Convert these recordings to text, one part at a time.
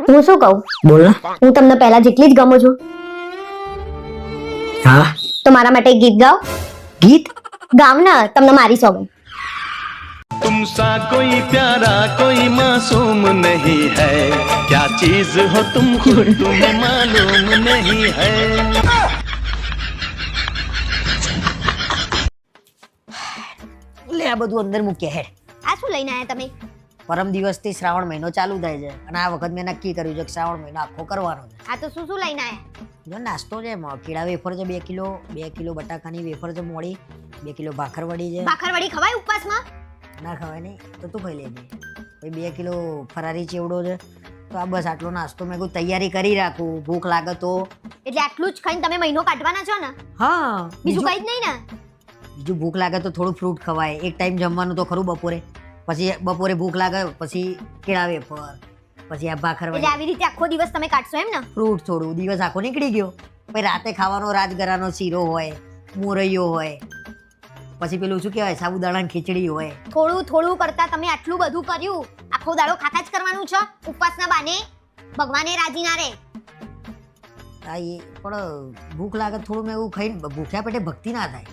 હું શું કહું? બોલ ને. હું તમને પહેલા જેટલી જ ગમું છું, હા, તો મારા માટે એક ગીત ગાઓ. ગીત ગાવ ને, તમને મારી સોંગ. तुम सा कोई प्यारा कोई मासूम नहीं है क्या चीज हो तुम खुद तुम्हें मालूम नहीं है લે આ બધું અંદર મૂકે હેડ. આ શું લઈને આયા તમે? પરમ દિવસથી શ્રાવણ મહિનો ચાલુ થાય છે અને આ વખત મેં નક્કી કર્યું છે કે શ્રાવણ મહિનો આખો કરવાનો છે. આ તો શું લઈને આયા? જો નાસ્તો છે એમાં કીડા વેફર છે 2 કિલો, 2 કિલો બટાકાની વેફર છે મોડી, 2 કિલો ભાખરવડી છે. ભાખરવડી ખવાય ઉપવાસમાં? ના ખવાય નહીં તો તું ખાઈ લેજે. પછી 2 કિલો ફરારી ચેવડો છે. તો આ બસ આટલો નાસ્તો મેં કોઈ તૈયારી કરી રાખું, ભૂખ લાગે તો. એટલે આટલું જ ખાઈને તમે મહિનો કાઢવાના છો ને? હા, બીજું કઈ જ નહીં ને? બીજું ભૂખ લાગે તો થોડું ફ્રૂટ ખવાય. એક ટાઈમ જમવાનું તો ખરું બપોરે. પછી બપોરે ભૂખ લાગે પછી કેળા વેફર, પછી આ એટલે ભાખરવડી, આવી રીતે આખો દિવસ તમે કાઢશો એમ ને? ફ્રૂટ થોડું. દિવસ આખો નીકળી ગયો. પછી રાતે ખાવાનો રાજગરાનો શીરો હોય, મોરૈયો હોય, પછી પેલું શું કહેવાય સાબુદાણાની ખીચડી હોય. થોડું થોડું કરતા તમે આટલું બધું કર્યું. આખો દાડો ખાતા જ કરવાનું છે ઉપવાસના બાને? ભગવાને રાજી ના રહે. આ એ પણ ભૂખ લાગે થોડું મેં એવું ખાઈને ભૂખ્યા પેટે ભક્તિ ના થાય.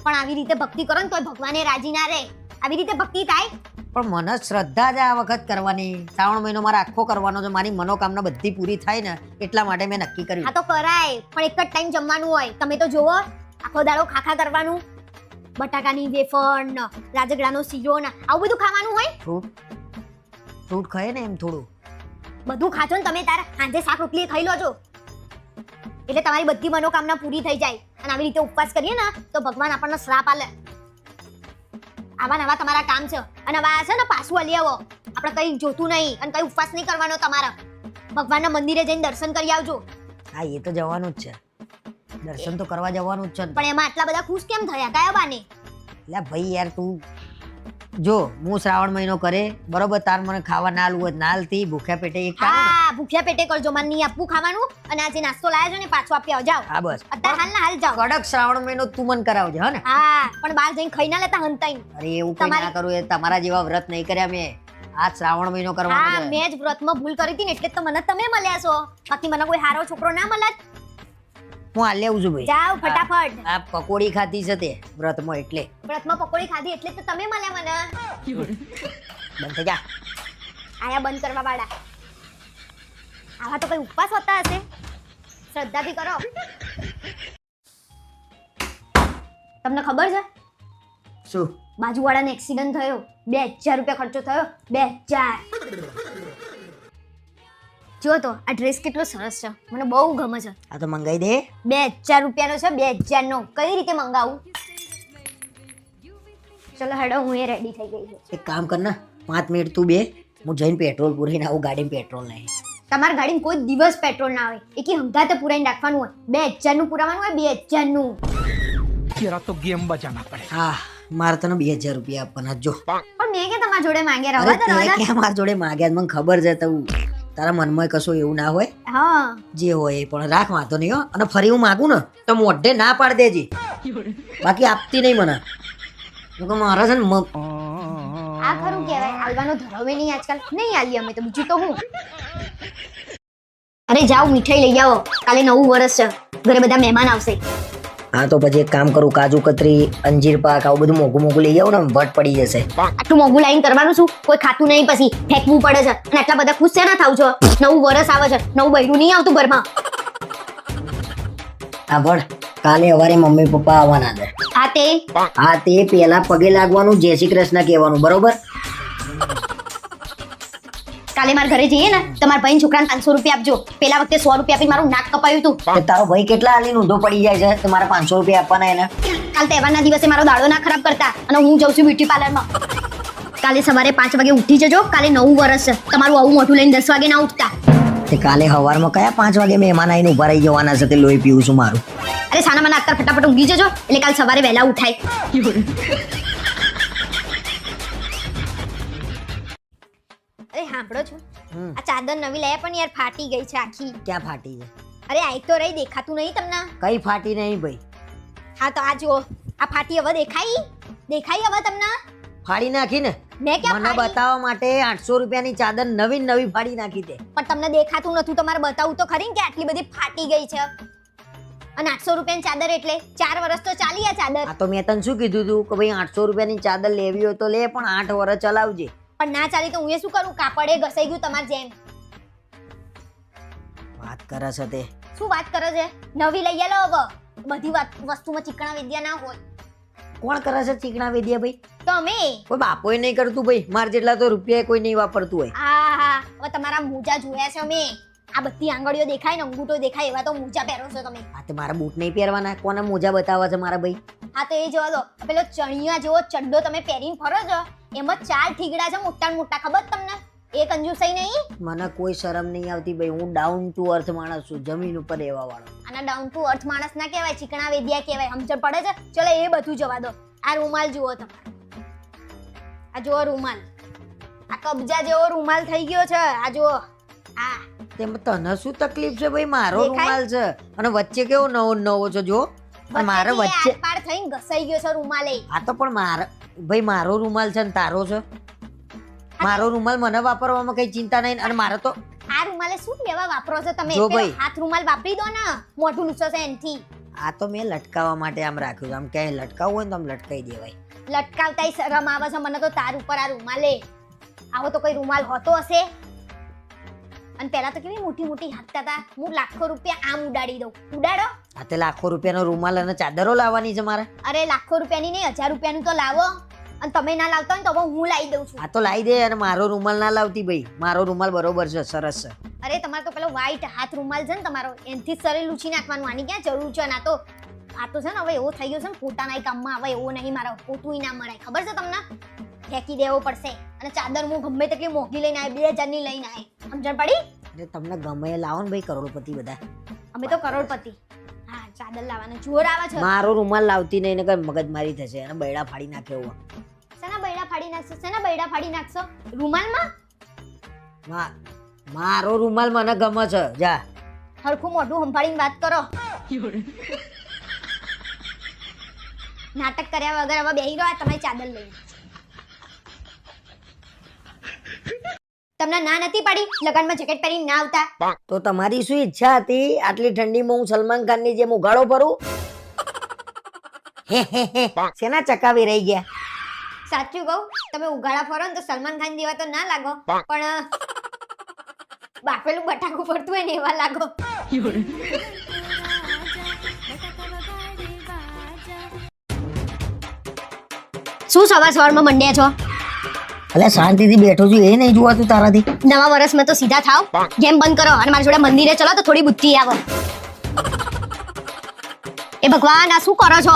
પણ આવી રીતે ભક્તિ કરો ને તોય ભગવાને રાજી ના રહે. આવી રીતે ભક્તિ થાય? પણ મને શ્રદ્ધા જ આ વખત કરવાની. શ્રાવણ મહિનો મારે આખો કરવાનો છે. મારી મનોકામના બધી પૂરી થાય ને એટલા માટે મેં નક્કી કર્યું. આ તો કરાય, પણ એક જ ટાઈમ જમવાનું હોય. તમે તો જોવો આખો દાડો ખાખા કરવાનું. બટાકાની વેફર ને રાજગરાનો શીરો ને આવું બધું ખાવાનું હોય. ફ્રૂટ ખાય ને એમ થોડું. બધું ખાજો ને તમે તાર સાંજે શાક રોટલી ખાઈ લોજો એટલે તમારી બધી મનોકામના પૂરી થઈ જાય. અને આવી રીતે ઉપવાસ કરીએ ને તો ભગવાન આપણને શ્રાપ આલે. આવા નવા તમારા કામ છે અને આવા છે ને પાછું હલી આવો. આપણે કઈ જોતું નહીં અને કઈ ઉપવાસ નહીં કરવાનો તમારા. ભગવાનના મંદિરે જઈને દર્શન કરી આવજો. હા, એ તો જવાનું જ છે. દર્શન તો કરવા જવાનું જ છે. પણ એમાં આટલા બધા ખુશ કેમ થયા? કયા બાને? એટલે ભાઈ યાર તું જો હું શ્રાવણ મહિનો કરે બરોબર, તાર મને ખાવા ના આલવું હોય નાલથી ભૂખ્યા પેટે એક કામ. હા, ભૂખ્યા પેટે કરજો. મને નહીં આપવું ખાવાનું. અને આ જે નાસ્તો લાયા છો ને પાછો આપી આવો. જાઓ હા બસ. અત્યારે હાલ ના હાલ જાઓ. કડક શ્રાવણ મહિનો તું મને કરાવજે. હા ને? હા, પણ બહાર જઈને ખાઈ ના લેતા હંતાઈ. અરે એવું કઈ ના કરું. એ તમારા જેવા વ્રત નહીં કર્યા મેં. આ શ્રાવણ મહિનો કરવાનો હા, છે. મેં જ વ્રતમાં ભૂલ કરી હતી ને એટલે તો મને તમે મળ્યા છો. બાકી મને કોઈ હારો છોકરો ના મળત. હું હાલ લેવું છું ભાઈ. જાઓ ફટાફટ. આ પકોડી ખાધી છે તે વ્રતમાં એટલે. વ્રતમાં પકોડી ખાધી એટલે તો તમે મળ્યા મને. બંધ થઈ જા. આયા બંધ કરવા વાળા. આવા તો કઈ ઉપવાસ હોતા હશે? શ્રદ્ધાથી કરો. તમને ખબર છે શું? બાજુવાળાને એક્સિડન્ટ થયો, 2000 રૂપિયા ખર્ચો થયો. 2000. જો તો આ ડ્રેસ કેટલો સરસ છે, મને બહુ ગમે છે. આ તો મંગાઈ દે. 2000 રૂપિયાનો છે. 2000 નો કઈ રીતે મંગાવું? ચલો હેડો, હું એ રેડી થઈ ગઈ છું. એક કામ કર ને, 5 મિનિટ તું બે, હું જઈને પેટ્રોલ પૂરીને આવું. ગાડીમાં પેટ્રોલ નહીં. તમારા ગાડીમાં કોઈ દિવસ પેટ્રોલ ના હોય. એકી હંગાતે પુરાઈને રાખવાનું હોય. 2000 નું પુરાવાનું હોય. 2000 નું. तेरा तो गेम बजाना पड़ेगा. હા, મારે તને 2000 રૂપિયા આપવાના જો. પણ મેં કે તમારા જોડે માંગ્યા અરે રહવા તો તે રવાના. ક્યાં મારા જોડે માંગ્યા? મને ખબર છે તું તારા મનમાં કશું એવું ના હોય. હા, જે હોય એ પણ રાખ, વાંધો નહીં હો. અને ફરી હું માગું ને તો મોઢે ના પાડી દેજે, બાકી આપતી નહીં મને. મારા છે ને આ ખરું કહેવાય. આલવાનો ધરાવે નહીં આજકાલ. નહીં આલી અમે તો, બીજું તો હું. અરે જાઓ, મીઠાઈ લઈ આવો. કાલે નવું વર્ષ છે, ઘરે બધા મહેમાન આવશે. હા તો પછી એક કામ કરું, કાજુ કતરી, અંજીર પાક આવું બધું મોઘું મોઘું લઈ આવું ને, વટ પડી જશે. આટલું મોંઘું લાઈન કરવાનું શું? કોઈ ખાતું નહીં, પછી ફેંકવું પડે છે. અને આટલા બધા ખુશ છે ના થાવ છો? નવું વર્ષ આવે છે, નવું બૈરું નહીં આવતું ઘરમાં. હા પણ કાલે સવારે મમ્મી પપ્પા આવવાના છે. હા તે પેલા પગે લાગવાનું, જય શ્રી કૃષ્ણ કહેવાનું, બરોબર? કાલે મારા ઘરે જઈએ ને, તમારા ભાઈ છોકરાને 500 રૂપિયા આપજો. પેલા વખતે 100 રૂપિયા આપીને મારું નાક કપાયું હતું. તે તારો ભાઈ કેટલા હાલીને ઊંધો પડી જાય છે તો મારા 500 રૂપિયા આપવાના એને? કાલ તહેવારના દિવસે મારો દાડો ના ખરાબ કરતા. અને હું જઉં છું બ્યુટી પાર્લરમાં. કાલે સવારે 5 વાગે ઉઠી જજો. કાલે નવું વર્ષ છે. તમારું આવું મોઢું લઈને 10 વાગે ના ઉઠતા. તે કાલે સવારમાં કયા 5 વાગે મહેમાન આવીને ઉભા રહી જવાના છે? તે લોહી પીવું છું મારું. અરે સાના મને અત્યારે ફટાફટ ઊંઘી જજો એટલે કાલ સવારે વહેલા ઉઠાય. અરે સાંભળો છો, આ ચાદર નવી લાયા પણ યાર ફાટી ગઈ છે આખી. ક્યાં ફાટી છે? અરે આ તો રહી, દેખાતું નહીં તમને? કઈ ફાટી નહીં ભાઈ. હા તો આ જુઓ, આ ફાટી હવે દેખાઈ હવે તમને? ફાડી નાખી ને. મેં ક્યાં મને ફાડી? બતાવવા માટે 800 રૂપિયાની ચાદર નવી ફાડી નાખી દે. પણ તમને દેખાતું નતું, તમારે બતાવું તો ખરી ને કે આટલી બધી ફાટી ગઈ છે. અને 800 રૂપિયાની ચાદર એટલે 4 વર્ષ તો ચાલી આ ચાદર. આ તો મેં તને શું કીધું તું કે ભાઈ 800 રૂપિયાની ચાદર લેવી હોય તો લે, પણ 8 વર્ષ ચલાવજે. પણ ના ચાલી તો હું એ શું કરું? કાપડે ઘસાઈ ગયું તમાર જેમ. વાત કરે છે તે. શું વાત કરે છે? નવી લઈ આલો હવે. બધી વસ્તુમાં ચીકણા વિદ્યા ના હોય. કોણ કરે છે ચીકણા વેદિયા ભાઈ? તો અમે કોઈ બાપોય નહીં કરતું ભાઈ. માર જેટલા તો રૂપિયા કોઈ નહીં વાપરતું હોય. હા હવે તમારા મોજા જોયા છે અમે. આ બધી આંગળીઓ દેખાય ને અંગૂઠો દેખાય એવા તો મોજા પહેરો છો તમે. આ તે મારા બૂટ નહીં પહેરવાના. કોને મોજા બતાવવા છે મારા ભાઈ? હા તો એ જોવા દો. પેલો ચણિયા જેવો ચડ્ડો તમે પહેરીને ફરો છો, એમાં 4 ઠીગડા છે મોટા ને મોટા. ખબર તમને? એ કંજૂસાઈ નહીં. મને કોઈ શરમ નહીં આવતી ભાઈ. હું ડાઉન ટુ અર્થ માણસ છું, જમીન ઉપર રહેવા વાળો. આના ડાઉન ટુ અર્થ માણસ ના કહેવાય, ચીકણા વેદિયા કહેવાય. સમજણ પડે છે? ચલો એ બધું જવા દો. આ રૂમાલ જુઓ તમારો. આ જુઓ રૂમાલ. આ કબજા જેવો રૂમાલ થઈ ગયો છે. આ જુઓ. આ તેમાં તને શું તકલીફ છે ભાઈ? મારો દેખાય? રૂમાલ છે અને વચ્ચે કેવો નવો નવો છે જો. પણ મારે વચ્ચે આરપાર થઈને ઘસાઈ ગયો છે રૂમાલે. આ તો પણ મારા ભાઈ મારો રૂમાલ છે ને તારો છે. મારો રૂમાલ મને વાપરવામાં કઈ ચિંતા નહીં. અને મારે તો આ રૂમાલે શું લેવા વાપરો છો તમે? જો પેલો ભાઈ. હાથ રૂમાલ વાપરી દો ને, મોઢું લૂછો છે એનથી. આ તો મેં લટકાવવા માટે આમ રાખ્યું છે. આમ ક્યાંય લટકાવવું હોય ને તો આમ લટકાઈ દેવાય. લટકાવતાય શરમ આવે છે મને તો તાર ઉપર આ રૂમાલે. આવો તો કોઈ રૂમાલ હોતો હશે? અને પહેલા તો કેવી મોટી મોટી હાથતા હતા. હું લાખો રૂપિયા આમ ઉડાડી દઉં. ઉડાડો. આ તે લાખો રૂપિયાનો રૂમાલ અને ચાદરો લાવવાની છે મારે. અરે લાખો રૂપિયાની નહીં, 1000 રૂપિયાનું તો લાવો. અને તમે ના લાવતા હોય ને તો હવે હું લાવી દઉં છું. આ તો લાવી દે. અને મારો રૂમાલ ના લાવતી ભાઈ. મારો રૂમાલ બરોબર છે, સરસ છે. અરે તમારે તો પેલો વ્હાઈટ હાથ રૂમાલ છે ને તમારો, એનથી જ શરીર લૂછી નાખવાનું. આની ક્યાં જરૂર છે? ના તો આ તો છે ને હવે એવો થઈ ગયો છે ને, પોતાના કામમાં હવે એવો નહીં. મારા પોતું ના મળે. ખબર છે તમને? ફેંકી દેવો પડશે. અને ચાદર હું ગમે તેટલી મોંઘી લઈને આવે, 2000 ની લઈને આવે. સમજણ પડી? એટલે તમને ગમે એ લાવો ને ભાઈ, કરોડપતિ બધા. અમે તો કરોડપતિ. હા ચાદર લાવવાનું જોર આવે છે. મારો રૂમાલ લાવતી નહીં ને કઈ મગજમારી થશે અને બૈડા ફાડી નાખે એવું. શેના બૈડા ફાડી નાખશો? શેના બૈડા ફાડી નાખશો? રૂમાલમાં? મારો રૂમાલ મને ગમે છે. જા હરખું મોઢું સંભાળીને વાત કરો. નાટક કર્યા વગર હવે બેહી રહ્યો તમારી ચાદર લઈને. તમને ના નથી પડી લગનમાં જેકેટ પહેરીને ના આવતા? તો તમારી શું ઈચ્છા હતી આટલી ઠંડીમાં હું સલમાન ખાન ની જેમ ઉઘાડો ભરું? શેના ચકાવી રહી ગયા? સાચું કહું, તમે ઉઘાડા ફરો ને તો સલમાન ખાન જેવા તો ના લાગો, પણ બાફેલું બટાકું પડતું હોય ને એવા લાગો. શું સવાર સવારમાં મંડ્યા છો? એટલે શાંતિથી બેઠો છું, એ નહીં જોવાતું તારાથી? નવા વર્ષમાં તો સીધા થાવ, ગેમ બંધ કરો અને મારી જોડે મંદિરે ચલો તો થોડી બુદ્ધિ આવે. એ ભગવાન, આ શું કરો છો?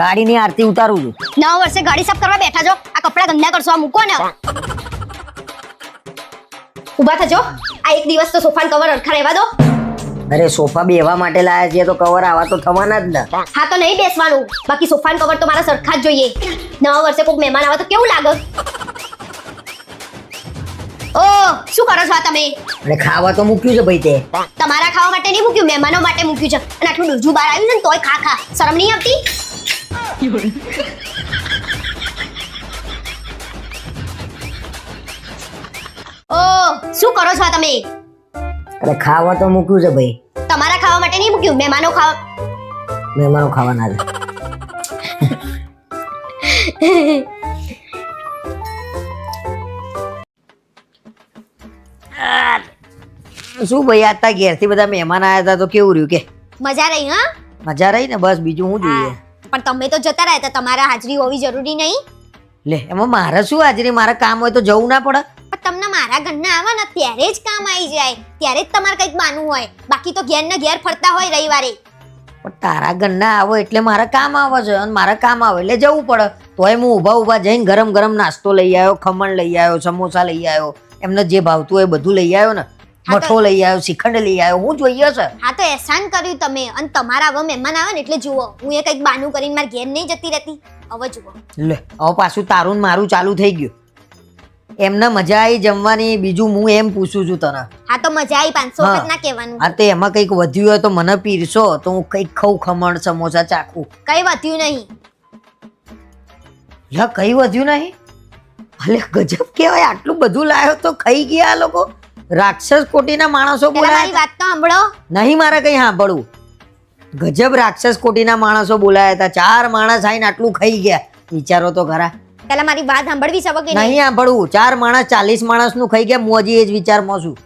ગાડીની આરતી ઉતારું છું. નવા વર્ષે ગાડી સાફ કરવા બેઠા છો, આ કપડા ગંદા કરશો, આ મૂકો ને. ઊભા થજો. આ એક દિવસ તો સોફાનો કવર અડખા રહેવા દો. અરે સોફા બેહવા માટે લાયા છે તો કવર આવા તો થવાના જ ને. હા તો નહીં બેસવાનું, બાકી સોફાનો કવર તો મારા સરખા જ જોઈએ. નવા વર્ષે કોઈક મહેમાન આવે તો કેવું લાગે? ઓ શું કરો છો આ તમે? અને ખાવા તો મૂક્યું છે ભાઈ તે. તમારા ખાવા માટે નહીં મૂક્યું, મહેમાનો માટે મૂક્યું છે. અને આટલું ડૂજું બહાર આવ્યું છે ને તોય ખા ખા. શરમ નહીં આવતી? ઓ શું કરો છો આ તમે? અરે ખાવા તો મૂક્યું છે ભાઈ. તમારા ખાવા માટે નહીં મૂક્યું, મહેમાનો ખાવા. મહેમાનો ખાવાના છે. શું ભાઈ, આતા ઘેરથી બધા મહેમાન આવ્યા હતા તો કેવું રહ્યું કે? મજા રહી? હા મજા રહી ને, બસ બીજું શું જોઈએ? પણ તમે તો જતા રહ્યા હતા, તમારા હાજરી હોવી જરૂરી નહીં? લે એમાં મારે શું હાજરી? મારે કામ હોય તો જવું ના પડે? પણ તમને મારા ઘરના આવે ને ત્યારે જ કામ આવી જાય, ત્યારે જ તમારે કંઈક બાનું હોય, બાકી તો ઘેર ને ઘેર ફરતા હોય રવિવારે. પણ તારા ઘરના આવો એટલે મારે કામ આવે છે, અને મારે કામ આવે એટલે જવું પડે. તોય હું ઊભા ઊભા જઈને ગરમ ગરમ નાસ્તો લઈ આવ્યો, ખમણ લઈ આવ્યો, સમોસા લઈ આવ્યો, એમને જે ભાવતું હોય બધું લઈ આવ્યો ને. મઠો લઈ આવ્યો, શ્રીખંડ લઈ આવ્યો, હું જોઈએ છે. હા તો એહસાન કર્યું તમે. અને તમારા હવે મહેમાન આવે ને એટલે જુઓ, હું એ કંઈક બાનું કરીને મારા ઘેર નહીં જતી રહેતી. હવે જુઓ, લે હવે પાછું તારું ને મારું ચાલુ થઈ ગયું. એમને મજા આવી જમવાની, બીજું હું એમ પૂછું છું તને. હા તો મજા આવી, 500 હા. વખત ના કહેવાનું. હા તે એમાં કંઈક વધ્યું હોય તો મને પીરસો તો હું કંઈક ખાઉં, ખમણ સમોસા ચાખું. કઈ વધ્યું નહીં. લે કઈ વધ્યું નહીં? અલે ગજબ કેવાય, આટલું બધું લાયો તો ખાઈ ગયા આ લોકો. રાક્ષસ કોટીના માણસો પેલા મારી બોલાયા વાત તો સાંભળો. નહીં, મારે કઈ સાંભળવું. ગજબ રાક્ષસ કોટીના માણસો બોલાયા હતા. 4 માણસ આઈને આટલું ખાઈ ગયા. વિચારો તો ખરા. પેલા મારી વાત સાંભળવી છે કે નહીં સાંભળવું. 4 માણસ 40 માણસનું ખાઈ ગયા. હું હજી એ જ વિચારમાં છું.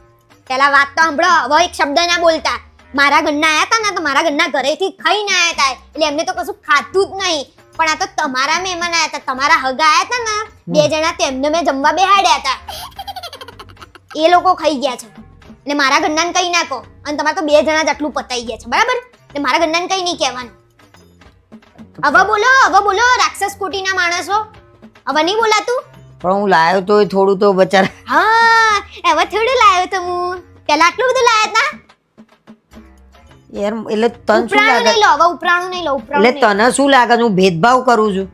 પેલા વાત તો સાંભળો. હવે એક શબ્દ ના બોલતા. મારા ઘરના આયા હતા ને તો મારા ઘરના ઘરેથી ખાઈને આયા હતા, એટલે એમને તો કશું ખાધું જ નહીં. પણ આ તો તમારા મહેમાન આયા હતા, તમારા હગા આયા હતા ને 2 જણા, તેમને મેં જમવા બેહાડ્યા હતા. એ લોકો ખાઈ ગયા છે એટલે મારા ઘરનાને કઈ ના કહો. અને તમારે તો 2 જણા જ આટલું પતાઈ ગયા છે, બરાબર? એટલે મારા ઘરનાને કઈ નહીં કહેવાનું. હવે બોલો રાક્ષસ કોટીના માણસો. હવે નહીં બોલાતું. પણ હું લાયો તો એ થોડું તો બચારા. હા, હવે થોડું લાવ્યો તો હું. પેલા આટલું બધું લાયા હતા. યાર એટલે તને શું ઉપરાણું લાગે? નહીં લો, હવે ઉપરાણું નહીં લો, ઉપરાણું એટલે નહીં. તને શું લાગે છે હું ભેદભાવ કરું છું?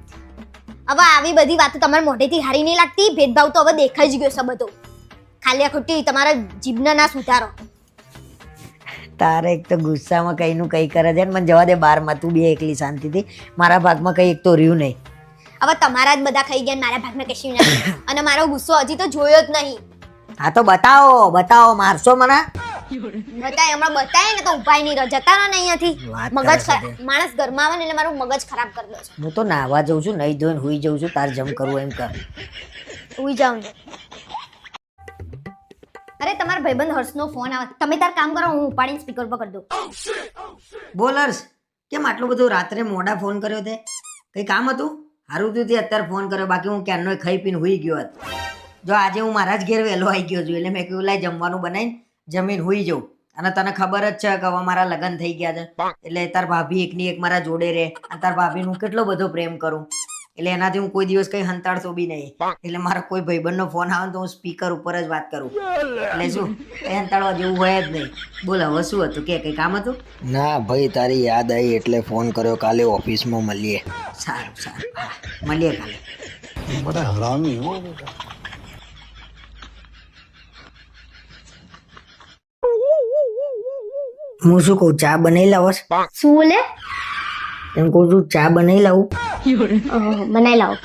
હવે આવી બધી વાતો તમારા મોઢેથી હારી નહીં લાગતી. ભેદભાવ તો હવે દેખાઈ જ ગયો છે બધો. ખાલી આ ખોટી તમારા જીભને ના સુધારો. તારે એક તો ગુસ્સામાં કઈ નું કઈ કરે છે ને મને જવા દે બારમાં. તું બે એકલી શાંતિથી. મારા ભાગમાં કઈ એક તો રહ્યું નહીં. હવે તમારા જ બધા ખાઈ ગયા ને મારા ભાગમાં કશું નથી. અને મારો ગુસ્સો હજી તો જોયો જ નહીં. હા તો બતાવો. મારશો મને? બતાય હમણાં બતાય ને તો ઉપાય નહીં રહે. જતા રહો ને અહીંયાથી. વાત મગજ કરે છે તે. માણસ ઘરમાં આવે ને એટલે મારું મગજ ખરાબ કરી દે છે. હું તો નાહવા જઉં છું, નહીં ધોઈને હુઈ જઉં છું. તાર જમ કરવું એમ કર. ઉઈ જાવ ને. અરે તમારા ભાઈબંધ હર્ષનો ફોન આવે. તમે તાર કામ કરો, હું ઉપાડીને સ્પીકર પર કરી દઉં. બોલર્સ કેમ આટલું બધું રાત્રે મોડા ફોન કર્યો તે? કઈ કામ હતું? સારું થયું તે અત્યારે ફોન કર્યો, બાકી હું ક્યારનો ખાઈ પીને હુઈ ગયો હોત. જો આજે હું મારા જ ઘેર વહેલો આવી ગયો છું, એટલે મેં કીધું લાય જમવાનું બનાવીને જમીન હુઈ જાઉં. અને તને ખબર જ છે કે હવે મારા લગ્ન થઈ ગયા છે, એટલે તાર ભાભી એકની એક મારા જોડે રહે. અને તાર ભાભીને હું કેટલો બધો પ્રેમ કરું, એટલે એનાથી હું કોઈ દિવસ કઈ હંતાડતો બી નહીં. એટલે મારા કોઈ ભાઈબંધનો ફોન આવે તો હું સ્પીકર ઉપર જ વાત કરું. એટલે શું કઈ હંતાડવા જેવું હોય જ નહીં. બોલ હવે શું હતું? કે કઈ કામ હતું? ના ભાઈ, તારી યાદ આવી એટલે ફોન કર્યો. કાલે ઓફિસમાં મળીએ. સારું. હા, મળીએ કાલે. બડા હરામી હો બેટા. હું શું કહું, ચા બનાવી લાવો? શું બોલે? એમ કહું છું ચા બનાવી લાવું. બનાવી લાવો.